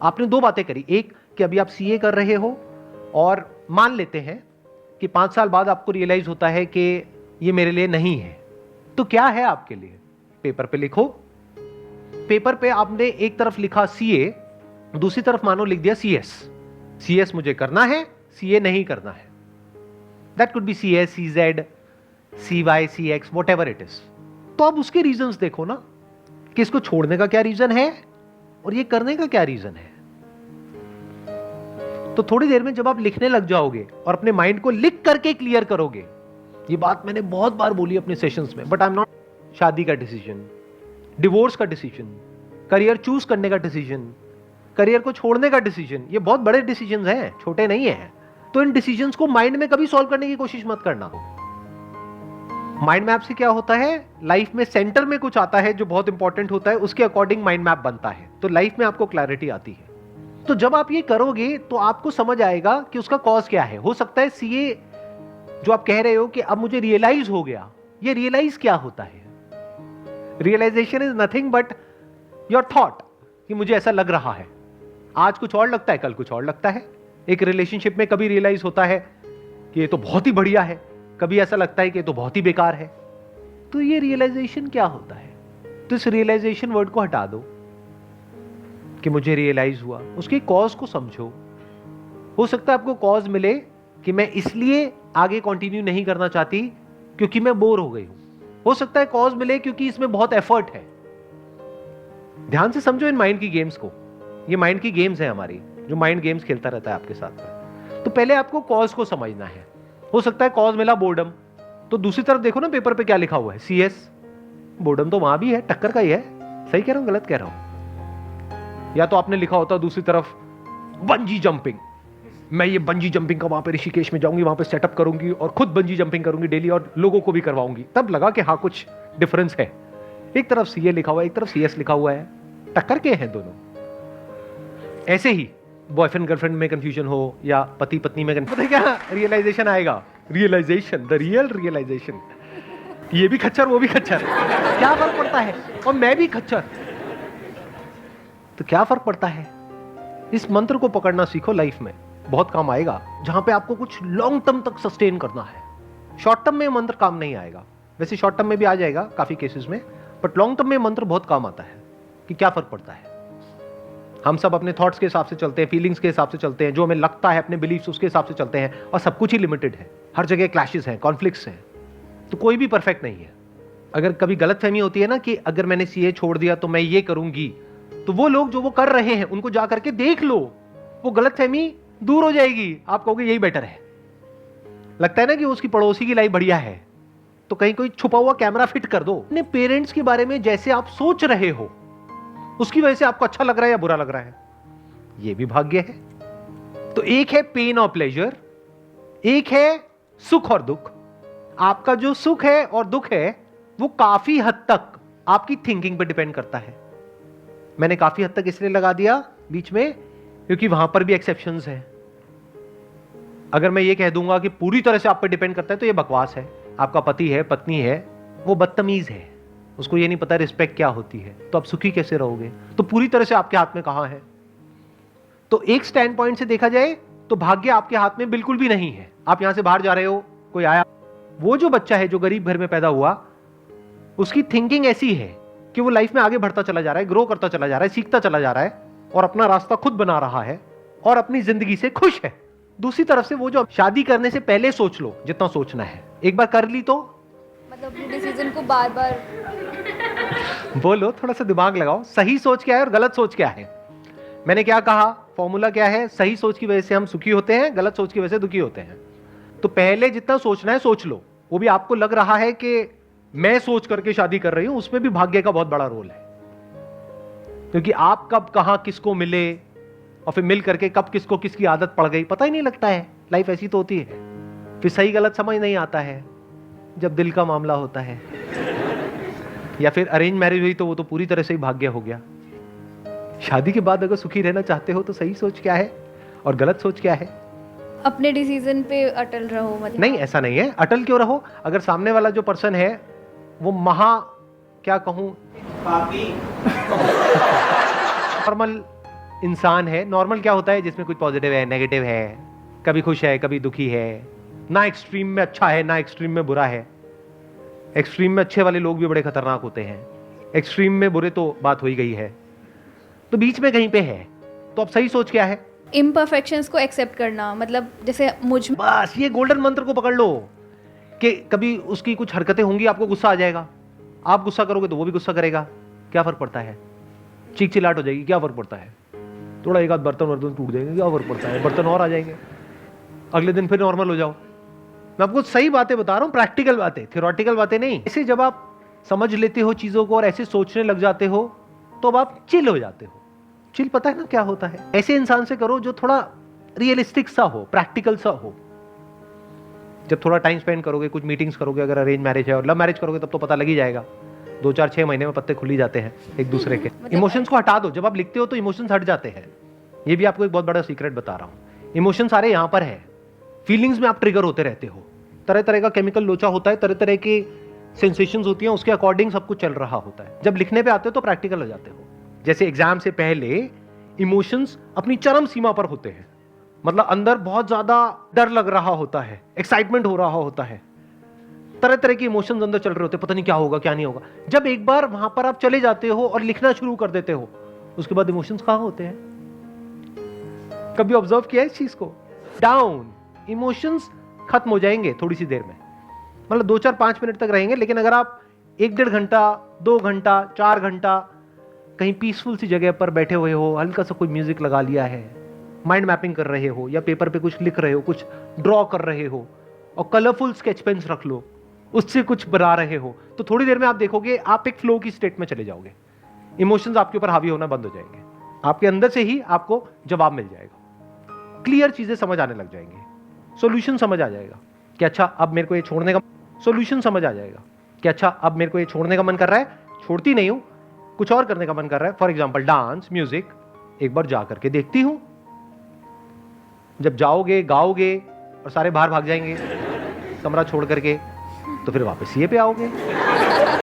आपने दो बातें करी, एक कि अभी आप सीए कर रहे हो और मान लेते हैं कि 5 साल बाद आपको रियलाइज होता है कि ये मेरे लिए नहीं है, तो क्या है आपके लिए? पेपर पे लिखो। पेपर पे आपने एक तरफ लिखा सीए, दूसरी तरफ मानो लिख दिया सीएस। सीएस मुझे करना है, सीए नहीं करना है। That could be CS, CZ, CY, CX, whatever it is. तो अब उसके रीजंस देखो ना कि इसको छोड़ने का क्या रीजन है और ये करने का क्या रीजन है। तो थोड़ी देर में जब आप लिखने लग जाओगे और अपने माइंड को लिख करके क्लियर करोगे, ये बात मैंने बहुत बार बोली अपने सेशंस में, बट आई एम नॉट, शादी का डिसीजन, डिवोर्स का डिसीजन, करियर चूज करने का डिसीजन, करियर को छोड़ने का डिसीजन, ये बहुत बड़े डिसीजन हैं, छोटे नहीं है। तो इन डिसीजंस को माइंड में कभी सॉल्व करने की कोशिश मत करना। माइंड मैप से क्या होता है, लाइफ में सेंटर में कुछ आता है जो बहुत इंपॉर्टेंट होता है, उसके अकॉर्डिंग माइंड मैप बनता है, तो लाइफ में आपको क्लैरिटी आती है। तो जब आप ये करोगे तो आपको समझ आएगा कि उसका कॉज क्या है। हो सकता है सीए जो आप कह रहे हो कि अब मुझे रियलाइज हो गया, ये रियलाइज क्या होता है? Realisation is nothing but your thought, कि मुझे ऐसा लग रहा है। आज कुछ और लगता है, कल कुछ और लगता है। एक रिलेशनशिप में कभी रियलाइज होता है कि ये तो बहुत ही बढ़िया है, कभी ऐसा लगता है कि ये तो बहुत ही बेकार है। तो ये रियलाइजेशन क्या होता है? तो इस रियलाइजेशन वर्ड को हटा दो कि मुझे रियलाइज हुआ, उसके कॉज को समझो। हो सकता है आपको कॉज मिले कि मैं इसलिए आगे कंटिन्यू नहीं करना चाहती क्योंकि मैं बोर हो गई हूं। हो सकता है कॉज मिले क्योंकि इसमें बहुत एफर्ट है। ध्यान से समझो इन माइंड की गेम्स को। ये माइंड की गेम्स है हमारी, जो माइंड गेम्स खेलता रहता है आपके साथ। तो पहले आपको कॉज को समझना है। हो सकता है कॉज मिला बोर्डम, तो दूसरी तरफ देखो ना पेपर पे क्या लिखा हुआ है, सीएस। बोर्डम तो वहां भी है, टक्कर का ही है। सही कह रहा हूं, गलत कह रहा हूं? या तो आपने लिखा होता दूसरी तरफ बंजी जंपिंग, मैं ये बंजी जंपिंग का वहां पे ऋषिकेश में जाऊंगी, वहां पे सेटअप करूंगी और खुद बंजी जंपिंग करूंगी डेली और लोगों को भी करवाऊंगी। तब लगा कि हाँ कुछ डिफरेंस है। एक तरफ सीए लिखा हुआ है, एक तरफ सीएस लिखा हुआ है, टक्कर के हैं दोनों। ऐसे ही बॉयफ्रेंड गर्लफ्रेंड में कंफ्यूजन हो या पति पत्नी में पता है क्या रियलाइजेशन आएगा? Realisation, the real realisation. ये भी खच्चर, वो भी खच्चर, क्या फर्क पड़ता है? और मैं भी खच्चर, तो क्या फर्क पड़ता है? इस मंत्र को पकड़ना सीखो, लाइफ में बहुत काम आएगा। जहां पे आपको कुछ लॉन्ग टर्म तक सस्टेन करना है। शॉर्ट टर्म में मंत्र काम नहीं आएगा, वैसे शॉर्ट टर्म में भी आ जाएगा काफी केसेस में, बट लॉन्ग टर्म में मंत्र बहुत काम आता है। कि क्या फर्क पड़ता है? हम सब अपने थॉट्स के हिसाब से चलते हैं, फीलिंग्स के हिसाब से चलते हैं, जो हमें लगता है अपने बिलीफ्स उसके हिसाब से चलते हैं, और सब कुछ ही लिमिटेड है। हर जगह क्लैशेस हैं, कॉन्फ्लिक्ट्स हैं, तो कोई भी परफेक्ट नहीं है। अगर कभी गलतफहमी होती है ना कि अगर मैंने सीए छोड़ दिया तो मैं ये करूंगी, तो वो लोग जो वो कर रहे हैं उनको जा करके देख लो, वो गलतफहमी दूर हो जाएगी। आप कहोगे यही बेटर है। लगता है ना कि उसकी पड़ोसी की लाइफ बढ़िया है, तो कहीं कोई छुपा हुआ कैमरा फिट कर दो। अपने पेरेंट्स के बारे में जैसे आप सोच रहे हो उसकी वजह से आपको अच्छा लग रहा है या बुरा लग रहा है, यह भी भाग्य है। तो एक है पेन और प्लेजर, एक है सुख और दुख। आपका जो सुख है और दुख है वो काफी हद तक आपकी थिंकिंग पे डिपेंड करता है। मैंने काफी हद तक इसलिए लगा दिया बीच में क्योंकि वहां पर भी एक्सेप्शंस हैं। अगर मैं ये कह दूंगा कि पूरी तरह से आप पे डिपेंड करता है तो ये बकवास है। आपका पति है, पत्नी है, वो बदतमीज है, उसको ये नहीं पता रिस्पेक्ट क्या होती है, तो आप सुखी कैसे रहोगे? तो पूरी तरह से आपके हाथ में कहां है? तो एक स्टैंड पॉइंट से देखा जाए तो भाग्य आपके हाथ में बिल्कुल भी नहीं है। आप यहां से बाहर जा रहे हो, कोई आया, वो जो बच्चा है जो गरीब घर में पैदा हुआ, उसकी थिंकिंग ऐसी है कि वो लाइफ में आगे बढ़ता चला जा रहा है, ग्रो करता चला जा रहा है, सीखता चला जा रहा है और अपना रास्ता खुद बना रहा है और अपनी जिंदगी से खुश है। दूसरी तरफ से वो जो शादी करने से पहले सोच लो जितना सोचना है, एक बार कर ली तो मतलब अपने डिसीजन को बार बार बोलो, थोड़ा सा दिमाग लगाओ। सही सोच क्या है और गलत सोच क्या है? मैंने क्या कहा, फॉर्मूला क्या है? सही सोच की वजह से हम सुखी होते हैं, गलत सोच की वजह से दुखी होते हैं। तो पहले जितना सोचना है सोच लो। वो भी आपको लग रहा है कि मैं सोच करके शादी कर रही हूं, उसमें भी भाग्य का बहुत बड़ा रोल है। क्योंकि आप कब कहां किसको मिले और फिर मिल करके कब किसको किसकी आदत पड़ गई पता ही नहीं लगता है। लाइफ ऐसी तो होती है। फिर सही गलत समझ नहीं आता है जब दिल का मामला होता है। या फिर अरेंज मैरिज हुई तो वो तो पूरी तरह से ही भाग्य हो गया। शादी के बाद अगर सुखी रहना चाहते हो तो सही सोच क्या है और गलत सोच क्या है? अपने डिसीजन पे अटल रहो। मतलब नहीं, ऐसा नहीं है। अटल क्यों रहो? अगर सामने वाला जो पर्सन है वो क्या कहूं, नॉर्मल इंसान है, नॉर्मल क्या होता है जिसमें कुछ पॉजिटिव है, नेगेटिव है, कभी खुश है, कभी दुखी है, ना एक्सट्रीम में अच्छा है, ना एक्सट्रीम में बुरा है। एक्सट्रीम में अच्छे वाले लोग भी बड़े खतरनाक होते हैं, एक्सट्रीम में बुरे तो बात हो ही गई है, तो बीच में कहीं पे है। तो अब सही सोच क्या है? इम्परफेक्शंस को एक्सेप्ट करना, मतलब जैसे मुझ में बस ये गोल्डन मंत्र को पकड़ लो कि कभी उसकी कुछ हरकतें होंगी, आपको गुस्सा आ जाएगा, आप गुस्सा करोगे तो वो भी गुस्सा करेगा, क्या फर्क पड़ता है? चीख चिल्लाट हो जाएगी, क्या फर्क पड़ता है? थोड़ा एक आध बर्तन टूट जाएंगे, क्या फर्क पड़ता है? बर्तन और आ जाएंगे, अगले दिन फिर नॉर्मल हो जाओ। मैं आपको सही बातें बता रहा हूं, प्रैक्टिकल बातें, थियोरेटिकल बातें नहीं। ऐसे जब आप समझ लेते हो चीजों को और ऐसे सोचने लग जाते हो तो अब आप चिल हो जाते हो। चिल पता है ना क्या होता है? ऐसे इंसान से करो जो थोड़ा रियलिस्टिक सा हो, प्रैक्टिकल सा हो। जब थोड़ा टाइम स्पेंड करोगे, कुछ मीटिंग्स करोगे, अगर अरेंज मैरिज है और लव मैरिज करोगे तब तो पता लग ही जाएगा, 2 4 6 महीने में पत्ते खुल ही जाते हैं एक दूसरे के। इमोशंस को हटा दो, जब आप लिखते हो तो इमोशंस हट जाते हैं। ये भी आपको एक बहुत बड़ा सीक्रेट बता रहा हूं, इमोशन सारे यहां पर है, फीलिंग्स में आप ट्रिगर होते रहते हो, तरह तरह का केमिकल लोचा होता है, तरह तरह की सेंसेशंस होती हैं, उसके अकॉर्डिंग सब कुछ चल रहा होता है। जब लिखने पे आते हो तो प्रैक्टिकल हो जाते हो। जैसे एग्जाम से पहले इमोशंस अपनी चरम सीमा पर होते हैं, मतलब अंदर बहुत ज्यादा डर लग रहा होता है, एक्साइटमेंट हो रहा होता है, तरह तरह के इमोशंस अंदर चल रहे होते हैं, पता नहीं क्या होगा क्या नहीं होगा। जब एक बार वहां पर आप चले जाते हो और लिखना शुरू कर देते हो, उसके बाद इमोशंस कहां होते हैं? कभी ऑब्जर्व किया है इस चीज को? डाउन, इमोशंस खत्म हो जाएंगे थोड़ी सी देर में, मतलब 2 4 5 मिनट तक रहेंगे। लेकिन अगर आप 1 1.5 घंटा, 2 घंटा, 4 घंटा कहीं पीसफुल सी जगह पर बैठे हुए हो, हल्का सा कोई म्यूजिक लगा लिया है, माइंड मैपिंग कर रहे हो या पेपर पे कुछ लिख रहे हो, कुछ ड्रॉ कर रहे हो और कलरफुल स्केच पेन्स रख लो, उससे कुछ बना रहे हो, तो थोड़ी देर में आप देखोगे आप एक फ्लो की स्टेट में चले जाओगे, इमोशंस आपके ऊपर हावी होना बंद हो जाएंगे, आपके अंदर से ही आपको जवाब मिल जाएगा, क्लियर चीजें समझ आने लग जाएंगी, सॉल्यूशन समझ आ जाएगा कि अच्छा अब मेरे को ये छोड़ने का, सॉल्यूशन समझ आ जाएगा कि अच्छा अब मेरे को ये छोड़ने का मन कर रहा है, छोड़ती नहीं हूं, कुछ और करने का मन कर रहा है, फॉर एग्जाम्पल डांस, म्यूजिक, एक बार जा करके देखती हूं। जब जाओगे, गाओगे और सारे बाहर भाग जाएंगे कमरा छोड़ करके, तो फिर वापस ये पे आओगे।